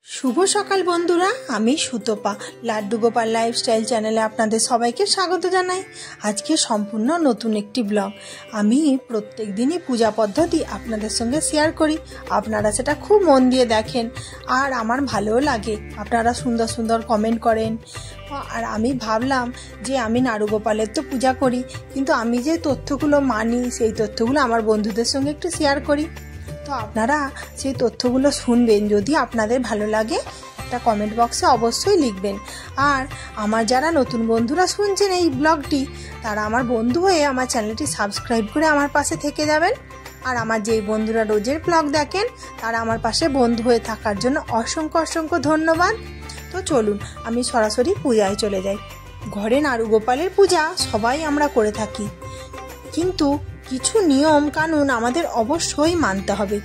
শুভ সকাল বন্ধুরা, আমি সুতপা লাড্ডু গোপাল লাইফস্টাইল চ্যানেলে আপনাদের সবাইকে স্বাগত জানাই। আজকে সম্পূর্ণ নতুন একটি ব্লগ। আমি প্রত্যেক দিনই পূজা পদ্ধতি আপনাদের সঙ্গে শেয়ার করি। আপনারা সেটা খুব মন দিয়ে দেখেন আর আমার ভালোও লাগে। আপনারা সুন্দর সুন্দর কমেন্ট করেন। আর আমি ভাবলাম যে আমি নাড়ুগোপালের তো পূজা করি, কিন্তু আমি যে তথ্যগুলো মানি সেই তথ্যগুলো আমার বন্ধুদের সঙ্গে একটু শেয়ার করি। তো আপনারা সেই তথ্যগুলো শুনবেন। যদি আপনাদের ভালো লাগে একটা কমেন্ট বক্সে অবশ্যই লিখবেন। আর আমার যারা নতুন বন্ধুরা শুনছেন এই ব্লগটি, তারা আমার বন্ধু হয়ে আমার চ্যানেলটি সাবস্ক্রাইব করে আমার পাশে থেকে যাবেন। আর আমার যেই বন্ধুরা রোজের ব্লগ দেখেন, তারা আমার পাশে বন্ধু হয়ে থাকার জন্য অসংখ্য অসংখ্য ধন্যবাদ। তো চলুন আমি সরাসরি পূজায় চলে যাই। ঘরে নাড়ুগোপালের পূজা সবাই আমরা করে থাকি, কিন্তু কিছু নিয়ম কানুন আমাদের অবশ্যই মানতে হবে।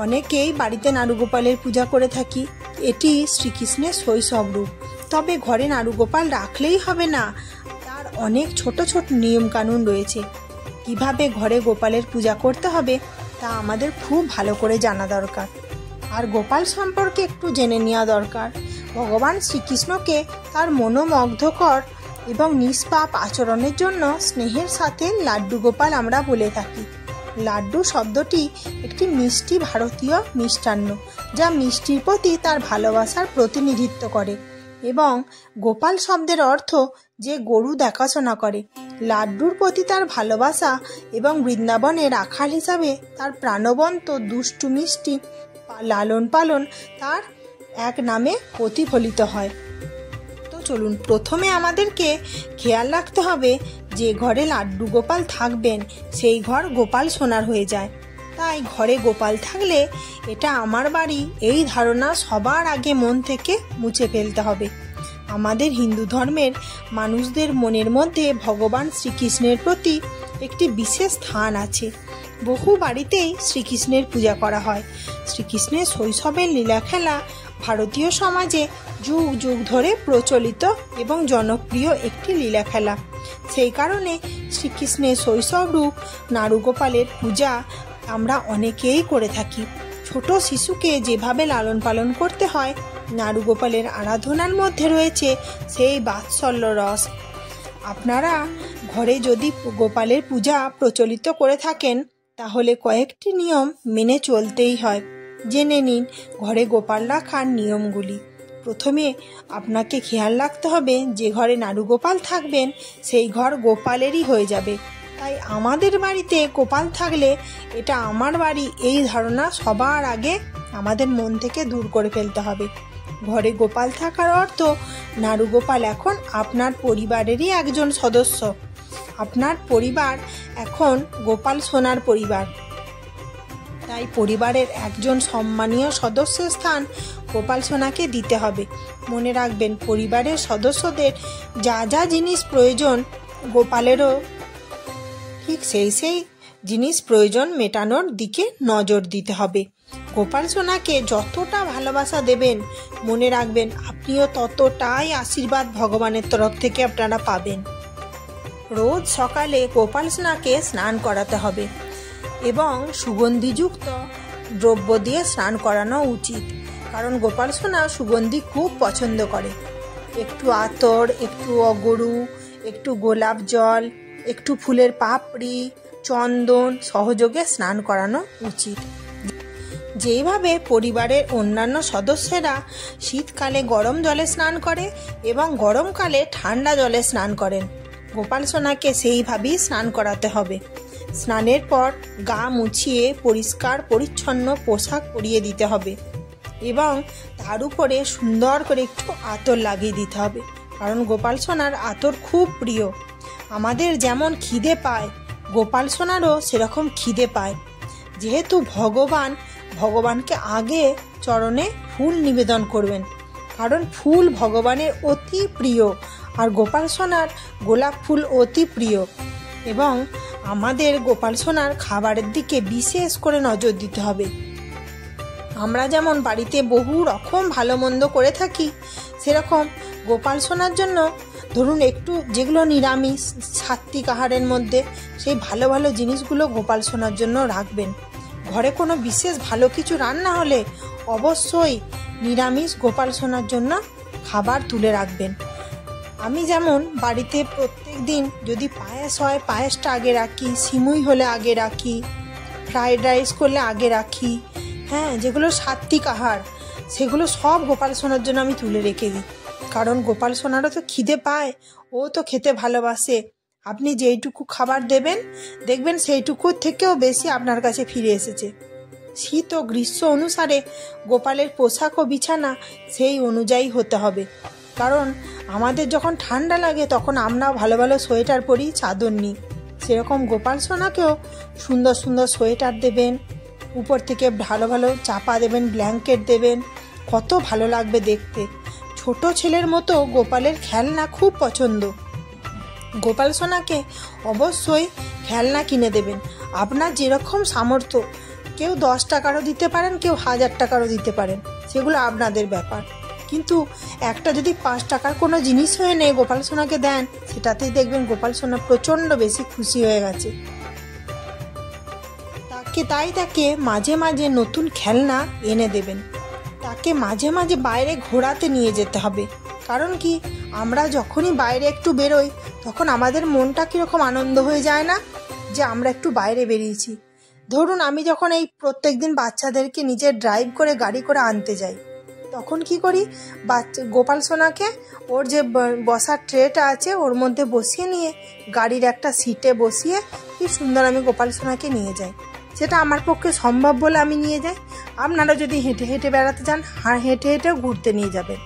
অনেকেই বাড়িতে নাড়ুগোপালের পূজা করে থাকি, এটি শ্রীকৃষ্ণের শৈশব রূপ। তবে ঘরে নাড়ুগোপাল রাখলেই হবে না, তার অনেক ছোট ছোট নিয়ম কানুন রয়েছে। কিভাবে ঘরে গোপালের পূজা করতে হবে তা আমাদের খুব ভালো করে জানা দরকার। আর গোপাল সম্পর্কে একটু জেনে নেওয়া দরকার। ভগবান শ্রীকৃষ্ণকে তার মনোমুগ্ধকর এবং নিষ্পাপ আচরণের জন্য স্নেহের সাথে লাড্ডু গোপাল আমরা বলে থাকি। লাড্ডু শব্দটি একটি মিষ্টি ভারতীয় মিষ্টান্ন, যা মিষ্টির প্রতি তার ভালোবাসার প্রতিনিধিত্ব করে। এবং গোপাল শব্দের অর্থ যে গরু দেখাশোনা করে। লাড্ডুর প্রতি তার ভালোবাসা এবং বৃন্দাবনে রাখাল হিসাবে তার প্রাণবন্ত দুষ্টু মিষ্টি লালন পালন তার এক নামে প্রতিফলিত হয়। চলুন, প্রথমে আমাদেরকে খেয়াল রাখতে হবে যে ঘরে লাড্ডু গোপাল থাকবেন সেই ঘর গোপাল সোনার হয়ে যায়। তাই ঘরে গোপাল থাকলে এটা আমার বাড়ি, এই ধারণা সবার আগে মন থেকে মুছে ফেলতে হবে। আমাদের হিন্দু ধর্মের মানুষদের মনের মধ্যে ভগবান শ্রীকৃষ্ণের প্রতি একটি বিশেষ স্থান আছে। বহু বাড়িতেই শ্রীকৃষ্ণের পূজা করা হয়। শ্রীকৃষ্ণের শৈশবের লীলা খেলা ভারতীয় সমাজে যুগ যুগ ধরে প্রচলিত এবং জনপ্রিয় একটি লীলা খেলা। সেই কারণে শ্রীকৃষ্ণের শৈশব রূপ নাড়ুগোপালের পূজা আমরা অনেকেই করে থাকি। ছোট শিশুকে যেভাবে লালন পালন করতে হয়, নাড়ুগোপালের আরাধনার মধ্যে রয়েছে সেই বাৎসল্য রস। আপনারা ঘরে যদি গোপালের পূজা প্রচলিত করে থাকেন, তাহলে কয়েকটি নিয়ম মেনে চলতেই হয়। জেনে নিন ঘরে গোপাল রাখার নিয়মগুলি। প্রথমে আপনাকে খেয়াল রাখতে হবে যে ঘরে নাড়ুগোপাল থাকবেন সেই ঘর গোপালেরই হয়ে যাবে। তাই আমাদের বাড়িতে গোপাল থাকলে এটা আমার বাড়ি, এই ধারণা সবার আগে আমাদের মন থেকে দূর করে ফেলতে হবে। ঘরে গোপাল থাকার অর্থ নাড়ুগোপাল এখন আপনার পরিবারেরই একজন সদস্য। আপনার পরিবার এখন গোপাল সোনার পরিবার। তাই পরিবারের একজন সম্মানীয় সদস্যের স্থান গোপাল সোনাকে দিতে হবে। মনে রাখবেন, পরিবারের সদস্যদের যা যা জিনিস প্রয়োজন, গোপালেরও ঠিক সেই জিনিস প্রয়োজন মেটানোর দিকে নজর দিতে হবে। গোপাল সোনাকে যতটা ভালোবাসা দেবেন, মনে রাখবেন আপনিও ততটাই আশীর্বাদ ভগবানের তরফ থেকে আপনারা পাবেন। রোজ সকালে গোপাল সোনাকে স্নান করাতে হবে এবং সুগন্ধিযুক্ত দ্রব্য দিয়ে স্নান করানো উচিত। কারণ গোপাল সোনা সুগন্ধি খুব পছন্দ করে। একটু আতর, একটু অগরু, একটু গোলাপ জল, একটু ফুলের পাপড়ি, চন্দন সহযোগে স্নান করানো উচিত। যেভাবে পরিবারের অন্যান্য সদস্যরা শীতকালে গরম জলে স্নান করে এবং গরমকালে ঠান্ডা জলে স্নান করেন, গোপাল সোনাকে সেইভাবেই স্নান করাতে হবে। স্নানের পর গা মুছিয়ে পরিষ্কার পরিচ্ছন্ন পোশাক পরিয়ে দিতে হবে এবং তার উপরে সুন্দর করে একটু আতর লাগিয়ে দিতে হবে। কারণ গোপাল সোনার আতর খুব প্রিয়। আমাদের যেমন খিদে পায়, গোপাল সোনারও সেরকম খিদে পায়। যেহেতু ভগবানকে আগে চরণে ফুল নিবেদন করবেন, কারণ ফুল ভগবানের অতি প্রিয়। আর গোপাল সোনার গোলাপ ফুল অতি প্রিয়। এবং আমাদের গোপাল সোনার খাবারের দিকে বিশেষ করে নজর দিতে হবে। আমরা যেমন বাড়িতে বহু রকম ভালো মন্দ করে থাকি, সেরকম গোপাল সোনার জন্য ধরুন একটু যেগুলো নিরামিষ সাত্বিক আহারের মধ্যে সেই ভালো ভালো জিনিসগুলো গোপাল সোনার জন্য রাখবেন। ঘরে কোনো বিশেষ ভালো কিছু রান্না হলে অবশ্যই নিরামিষ গোপাল সোনার জন্য খাবার তুলে রাখবেন। আমি যেমন বাড়িতে প্রত্যেক দিন যদি পায়েস হয় পায়েসটা আগে রাখি, সিমুই হলে আগে রাখি, ফ্রাইড রাইস করলে আগে রাখি, হ্যাঁ, যেগুলো সাত্বিক আহার সেগুলো সব গোপাল সোনার জন্য আমি তুলে রেখে দিই। কারণ গোপাল সোনারও তো খিদে পায়, ও তো খেতে ভালোবাসে। আপনি যেইটুকু খাবার দেবেন দেখবেন সেইটুকুর থেকেও বেশি আপনার কাছে ফিরে এসেছে। শীত ও গ্রীষ্ম অনুসারে গোপালের পোশাক ও বিছানা সেই অনুযায়ী হতে হবে। কারণ আমাদের যখন ঠান্ডা লাগে তখন আমরাও ভালো ভালো সোয়েটার পরি, চাদর নিই। সেরকম গোপাল সোনাকেও সুন্দর সুন্দর সোয়েটার দেবেন, উপর থেকে ভালো ভালো চাপা দেবেন, ব্ল্যাঙ্কেট দেবেন, কত ভালো লাগবে দেখতে। ছোট ছেলের মতো গোপালের খেলনা খুব পছন্দ। গোপাল সোনাকে অবশ্যই খেলনা কিনে দেবেন আপনার যেরকম সামর্থ্য। কেউ 10 টাকারও দিতে পারেন, কেউ 1000 টাকারও দিতে পারেন, সেগুলো আপনাদের ব্যাপার। কিন্তু একটা যদি 5 টাকার কোনো জিনিস হয়ে নেই গোপাল সোনাকে দেন, সেটাতেই দেখবেন গোপাল সোনা প্রচণ্ড বেশি খুশি হয়ে গেছে। তাকে মাঝে মাঝে নতুন খেলনা এনে দেবেন। তাকে মাঝে মাঝে বাইরে ঘোরাতে নিয়ে যেতে হবে। কারণ কি, আমরা যখনই বাইরে একটু বেরোই তখন আমাদের মনটা কীরকম আনন্দ হয়ে যায় না, যে আমরা একটু বাইরে বেরিয়েছি। ধরুন আমি যখন এই প্রত্যেক দিন বাচ্চাদেরকে নিজে ড্রাইভ করে গাড়ি করে আনতে যাই, তখন কি করি, গোপাল সোনাকে ওর যে বসার ট্রেটা আছে ওর মধ্যে বসিয়ে নিয়ে গাড়ির একটা সিটে বসিয়ে কি সুন্দর আমি গোপাল সোনাকে নিয়ে যাই। সেটা আমার পক্ষে সম্ভব বলে আমি নিয়ে যাই। আপনারা যদি হেঁটে হেঁটে বেড়াতে যান, হেঁটে হেঁটেও ঘুরতে নিয়ে যাবেন।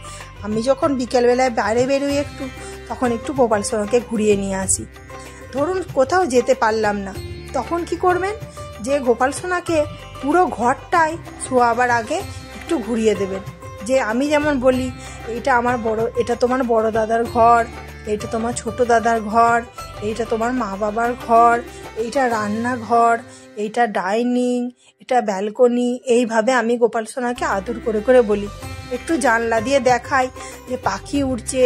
আমি যখন বিকেলবেলায় বাইরে বেরোই একটু, তখন একটু গোপাল সোনাকে ঘুরিয়ে নিয়ে আসি। ধরুন কোথাও যেতে পারলাম না, তখন কি করবেন, যে গোপাল সোনাকে পুরো ঘরটাই শোয়াবার আগে একটু ঘুরিয়ে দেবেন। যে আমি যেমন বলি, এটা তোমার বড় দাদার ঘর, এইটা তোমার ছোট দাদার ঘর, এইটা তোমার মা বাবার ঘর, এইটা রান্নাঘর, এইটা ডাইনিং, এটা ব্যালকনি। এইভাবে আমি গোপাল সোনাকে আদর করে করে বলি। একটু জানলা দিয়ে দেখাই যে পাখি উড়ছে,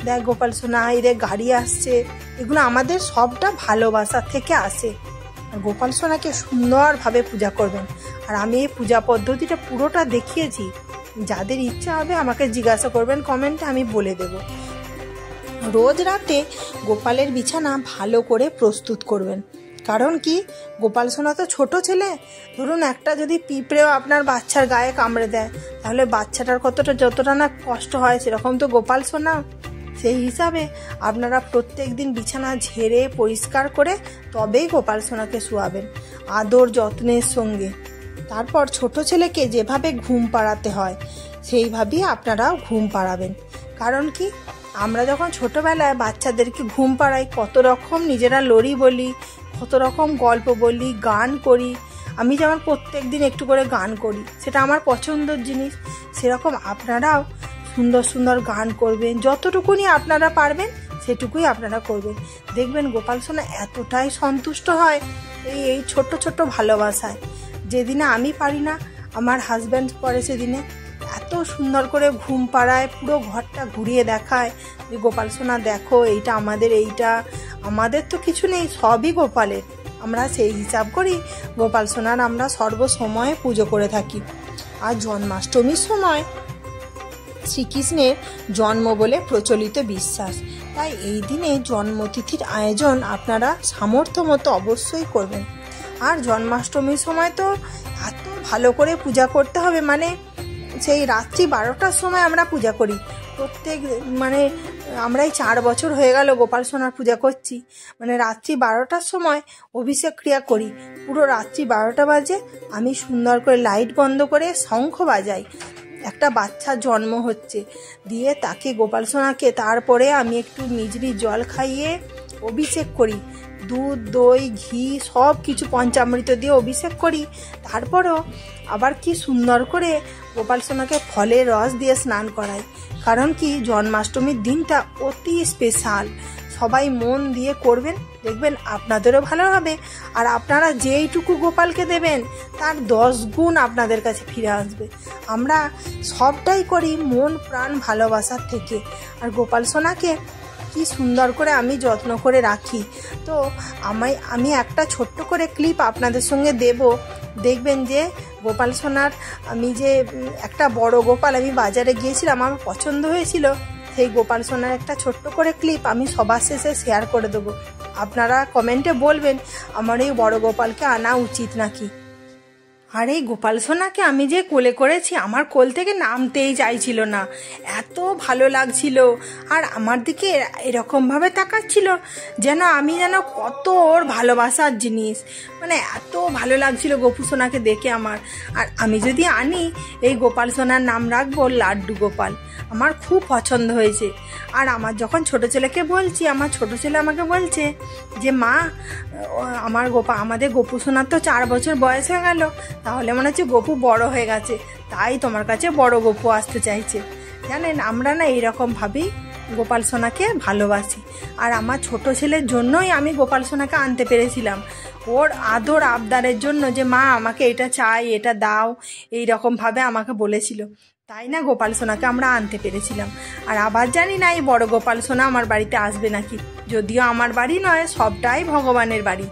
দেখ গোপাল সোনা, এই দেখ গাড়ি আসছে। এগুলো আমাদের সবটা ভালোবাসা থেকে আসে। আর গোপাল সোনাকে সুন্দরভাবে পূজা করবেন। আর আমি এই পূজা পদ্ধতিটা পুরোটা দেখিয়েছি, যাদের ইচ্ছা হবে আমাকে জিজ্ঞাসা করবেন কমেন্টে, আমি বলে দেব। রোজ রাতে গোপালের বিছানা ভালো করে প্রস্তুত করবেন। কারণ কি, গোপাল সোনা তো ছোট ছেলে। ধরুন একটা যদি পিঁপড়েও আপনার বাচ্চার গায়ে কামড়ে দেয়, তাহলে বাচ্চাটার যতটা না কষ্ট হয়, সেরকম তো গোপাল সোনা। সেই হিসাবে আপনারা প্রত্যেক দিন বিছানা ঝেড়ে পরিষ্কার করে তবেই গোপাল সোনাকে শোয়াবেন, আদর যত্নের সঙ্গে। তারপর ছোট ছেলেকে যেভাবে ঘুম পাড়াতে হয় সেইভাবেই আপনারাও ঘুম পাড়াবেন। কারণ কি, আমরা যখন ছোটবেলায় বাচ্চাদেরকে ঘুম পাড়াই, কত রকম নিজেরা লড়ি বলি, কত রকম গল্প বলি, গান করি। আমি যেমন প্রত্যেক দিন একটু করে গান করি, সেটা আমার পছন্দের জিনিস। সেরকম আপনারাও সুন্দর সুন্দর গান করবেন, যতটুকুনি আপনারা পারবেন সেটুকুই আপনারা করবেন। দেখবেন গোপাল সোনা এতটাই সন্তুষ্ট হয় এই ছোট্ট ছোট্ট ভালোবাসায়। যেদিনে আমি পারি না, আমার হাজব্যান্ড করে, সেদিনে এত সুন্দর করে ঘুম পাড়ায়, পুরো ঘরটা ঘুরিয়ে দেখায় যে গোপাল সোনা দেখো, এইটা আমাদের তো কিছু নেই, সবই গোপালের। আমরা সেই হিসাব করি গোপাল সোনার আমরা সর্বসময়ে পুজো করে থাকি। আর জন্মাষ্টমীর সময় শ্রীকৃষ্ণের জন্ম বলে প্রচলিত বিশ্বাস, তাই এই দিনে জন্মতিথির আয়োজন আপনারা সামর্থ্য মতো অবশ্যই করবেন। আর জন্মাষ্টমীর সময় তো এত ভালো করে পূজা করতে হবে, মানে সেই রাত্রি 12টার সময় আমরা পূজা করি। আমরা এই 4 বছর হয়ে গেল গোপাল সোনার পূজা করছি, মানে রাত্রি 12টার সময় অভিষেক ক্রিয়া করি। পুরো রাত্রি 12টা বাজে, আমি সুন্দর করে লাইট বন্ধ করে শঙ্খ বাজাই, একটা বাচ্চার জন্ম হচ্ছে, দিয়ে তাকে গোপাল সোনাকে তারপরে আমি একটু মিজরি জল খাইয়ে অভিষেক করি। দুধ, দই, ঘি সব কিছু পঞ্চামৃত দিয়ে অভিষেক করি। তারপরেও আবার কি সুন্দর করে গোপাল সোনাকে ফলের রস দিয়ে স্নান করাই। কারণ কি, জন্মাষ্টমীর দিনটা অতি স্পেশাল। সবাই মন দিয়ে করবেন, দেখবেন আপনাদেরও ভালো হবে। আর আপনারা যেইটুকু গোপালকে দেবেন তার 10 গুণ আপনাদের কাছে ফিরে আসবে। আমরা সবটাই করি মন প্রাণ ভালোবাসার থেকে। আর গোপাল সোনাকে কি সুন্দর করে আমি যত্ন করে রাখি। তো আমি একটা ছোট্ট করে ক্লিপ আপনাদের সঙ্গে দেব, দেখবেন যে গোপাল সোনার আমি যে একটা বড় গোপাল আমি বাজারে গিয়েছিলাম, আমার পছন্দ হয়েছিল, সেই গোপাল সোনার একটা ছোট্ট করে ক্লিপ আমি সবার শেষে শেয়ার করে দেবো। আপনারা কমেন্টে বলবেন আমার এই বড় গোপালকে আনা উচিত নাকি। আর এই গোপাল সোনাকে আমি যে কোলে করেছি, আমার কোল থেকে নামতেই চাইছিল না, এত ভালো লাগছিল। আর আমার দিকে এরকমভাবে তাকাচ্ছিল যেন আমি যেন কত ওর ভালোবাসার জিনিস, মানে এত ভালো লাগছিল গোপু সোনাকে দেখে আমার। আর আমি যদি আনি এই গোপাল সোনার নাম রাখবো লাড্ডু গোপাল, আমার খুব পছন্দ হয়েছে। আর আমার যখন ছোট ছেলেকে বলছি, আমার ছোট ছেলে আমাকে বলছে যে মা আমাদের গোপু সোনার তো 4 বছর বয়স হয়ে গেল, তাহলে মনে হচ্ছে গপু বড় হয়ে গেছে, তাই তোমার কাছে বড় গপু আসতে চাইছে। জানেন, আমরা না এইরকমভাবেই গোপাল সোনাকে ভালোবাসি। আর আমার ছোট ছেলের জন্যই আমি গোপাল সোনাকে আনতে পেরেছিলাম, ওর আদর আবদারের জন্য, যে মা আমাকে এটা চাই, এটা দাও, এইরকমভাবে আমাকে বলেছিল, তাই না গোপাল সোনাকে আমরা আনতে পেরেছিলাম। আর আবার জানি না এই বড় গোপাল সোনা আমার বাড়িতে আসবে নাকি, যদিও আমার বাড়ি নয়, সবটাই ভগবানের বাড়ি।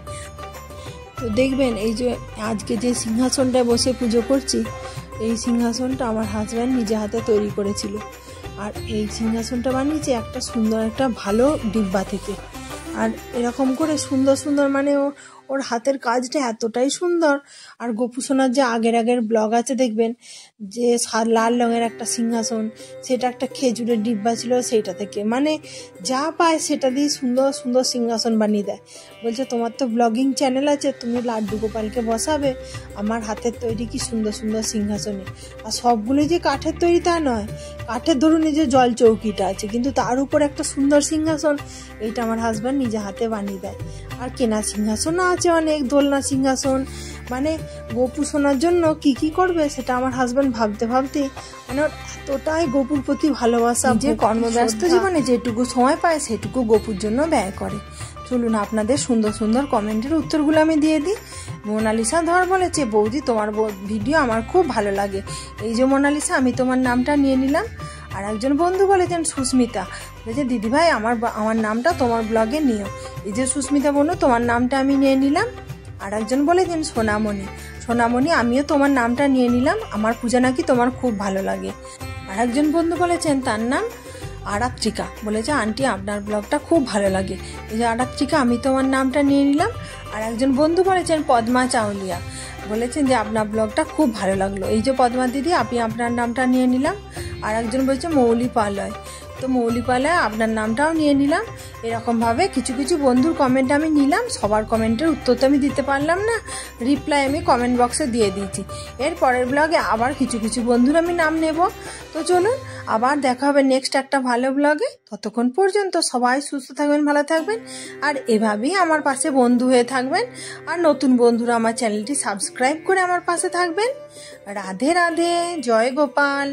তো দেখবেন এই যে আজকে যে সিংহাসনটায় বসে পুজো করছি, এই সিংহাসনটা আমার হাজব্যান্ড নিজে হাতে তৈরি করেছিল। আর এই সিংহাসনটা বানিয়েছে একটা সুন্দর একটা ভালো ডিব্বা থেকে। আর এরকম করে সুন্দর সুন্দর, মানে ওর হাতের কাজটা এতটাই সুন্দর। আর গোপু সোনার যে আগের ব্লগ আছে দেখবেন, যে লাল রঙের একটা সিংহাসন, সেটা একটা খেজুরের ডিব্বা ছিল, সেইটা থেকে মানে যা পায় সেটা দিয়ে সুন্দর সুন্দর সিংহাসন বানিয়ে দেয়। বলছে তোমার তো ব্লগিং চ্যানেল আছে, তুমি লাড্ডু গোপালকে বসাবে আমার হাতের তৈরি কি সুন্দর সুন্দর সিংহাসনে। আর সবগুলোই যে কাঠের তৈরি তা নয়, কাঠের ধরুন এই যে জল চৌকিটা আছে, কিন্তু তার উপর একটা সুন্দর সিংহাসন, এইটা আমার হাজব্যান্ড নিজে হাতে বানিয়ে দেয়। আর কেনা সিংহাসনও আছে অনেক, দোলনা সিংহাসন, মানে গোপু সোনার জন্য কি কি করবে সেটা আমার হাজব্যান্ড ভাবতে ভাবতে, মানে ওর এতটাই গোপুর প্রতি ভালোবাসা, যে কর্মব্যস্ত জীবনে যেটুকু সময় পায় সেটুকু গোপুর জন্য ব্যয় করে। চলুন আপনাদের সুন্দর সুন্দর কমেন্টের উত্তরগুলো আমি দিয়ে দিই। মোনালিসা ধর বলেছে, বৌদি তোমার ভিডিও আমার খুব ভালো লাগে। এই যে মোনালিসা, আমি তোমার নামটা নিয়ে নিলাম। আর একজন বন্ধু বলেছেন সুস্মিতা, বলেছে দিদিভাই আমার নামটা তোমার ব্লগে নিও। এই যে সুস্মিতা বলুন, তোমার নামটা আমি নিয়ে নিলাম। আর একজন বলেছেন সোনামণি আমিও তোমার নামটা নিয়ে নিলাম, আমার পূজা নাকি তোমার খুব ভালো লাগে। আর একজন বন্ধু বলেছেন তার নাম আরাত্রিকা, বলেছে আন্টি আপনার ব্লগটা খুব ভালো লাগে। এই যে আরাত্রিকা, আমি তোমার নামটা নিয়ে নিলাম। আর একজন বন্ধু বলেছেন পদ্মা চাউলিয়া, বলেছেন যে আপনার ব্লগটা খুব ভালো লাগলো। এই যে পদ্মা দিদি, আমি আপনার নামটা নিয়ে নিলাম। আর একজন বলছে মৌলি পালয়, তো মৌলি পালয় আপনার নামটাও নিয়ে নিলাম। এরকমভাবে কিছু কিছু বন্ধুর কমেন্ট আমি নিলাম, সবার কমেন্টের উত্তর তো আমি দিতে পারলাম না, রিপ্লাই আমি কমেন্ট বক্সে দিয়ে দিয়েছি। এর পরের ব্লগে আবার কিছু কিছু বন্ধুর আমি নাম নেব। তো চলুন আবার দেখা হবে নেক্সট একটা ভালো ব্লগে। ততক্ষণ পর্যন্ত সবাই সুস্থ থাকবেন, ভালো থাকবেন, আর এভাবেই আমার পাশে বন্ধু হয়ে থাকবেন। আর নতুন বন্ধুরা আমার চ্যানেলটি সাবস্ক্রাইব করে আমার পাশে থাকবেন। রাধে রাধে, জয় গোপাল।